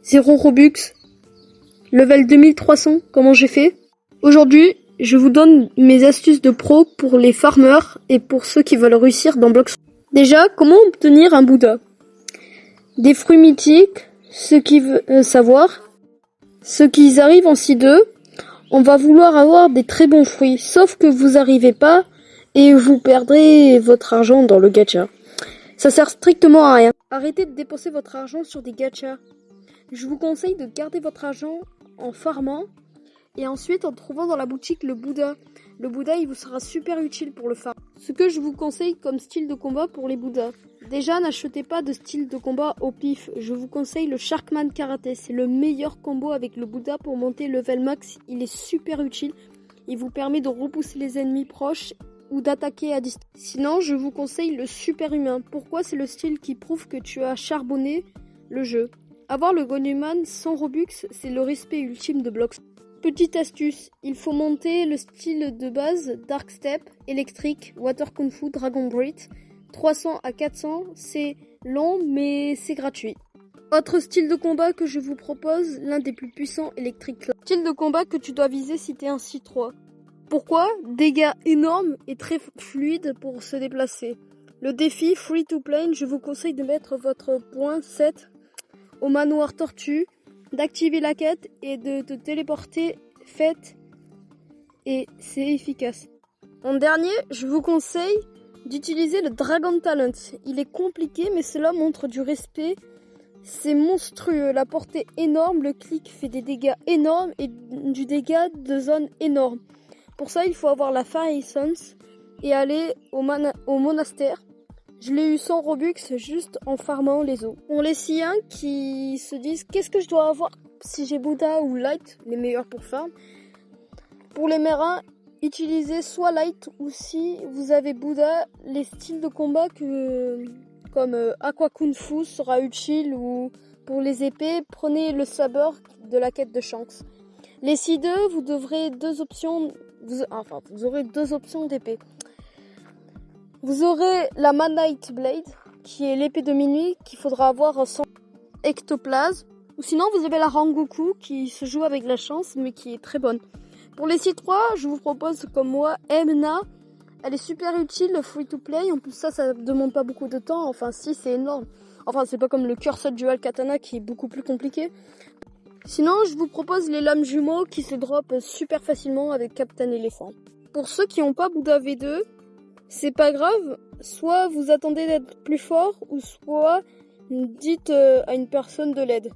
0 Robux, level 2300, comment j'ai fait? Aujourd'hui, je vous donne mes astuces de pro pour les farmers et pour ceux qui veulent réussir dans Blox. Déjà, comment obtenir un Bouddha? Des fruits mythiques, ceux qui veulent savoir, ceux qui arrivent en C2, on va vouloir avoir des très bons fruits, sauf que vous arrivez pas et vous perdrez votre argent dans le gacha. Ça sert strictement à rien. Arrêtez de dépenser votre argent sur des gachas. Je vous conseille de garder votre argent en farmant et ensuite en trouvant dans la boutique le Bouddha. Le Bouddha, il vous sera super utile pour le farm. Ce que je vous conseille comme style de combat pour les Bouddhas. Déjà, n'achetez pas de style de combat au pif. Je vous conseille le Sharkman Karaté. C'est le meilleur combo avec le Bouddha pour monter level max. Il est super utile. Il vous permet de repousser les ennemis proches ou d'attaquer à distance. Sinon, je vous conseille le super humain. Pourquoi? C'est le style qui prouve que tu as charbonné le jeu. Avoir le Gonuman sans Robux, c'est le respect ultime de Blox. Petite astuce, il faut monter le style de base Dark Step, électrique, Water Kung Fu, Dragon Breath. 300 à 400, c'est long mais c'est gratuit. Autre style de combat que je vous propose, l'un des plus puissants, électrique. Style de combat que tu dois viser si t'es un C3. Pourquoi? Dégâts énormes et très fluides pour se déplacer. Le défi Free to Play, je vous conseille de mettre votre point 7 au manoir tortue, d'activer la quête et de te téléporter, faites, et c'est efficace. En dernier, je vous conseille d'utiliser le Dragon Talent. Il est compliqué mais cela montre du respect. C'est monstrueux, la portée énorme, le clic fait des dégâts énormes et du dégât de zone énorme. Pour ça, il faut avoir la Fire Essence et aller au monastère. Je l'ai eu sans Robux, juste en farmant les os. Pour les Siens qui se disent qu'est-ce que je dois avoir si j'ai Bouddha ou Light, les meilleurs pour farm. Pour les marins, utilisez soit Light ou si vous avez Bouddha, les styles de combat comme Aqua Kung Fu sera utile, ou pour les épées, prenez le saber de la quête de Shanks. Les C2, vous aurez deux options d'épée. Vous aurez la Manite Blade, qui est l'épée de minuit, qu'il faudra avoir sans ectoplasme. Ou sinon, vous avez la Rangoku, qui se joue avec la chance, mais qui est très bonne. Pour les C3, je vous propose, comme moi, Emna. Elle est super utile, free to play. En plus, ça demande pas beaucoup de temps. Enfin, si, c'est énorme. Enfin, c'est pas comme le Cursed Dual Katana, qui est beaucoup plus compliqué. Sinon, je vous propose les lames jumeaux, qui se drop super facilement avec Captain Elephant. Pour ceux qui n'ont pas Bouddha V2, c'est pas grave, soit vous attendez d'être plus fort, ou soit dites à une personne de l'aide.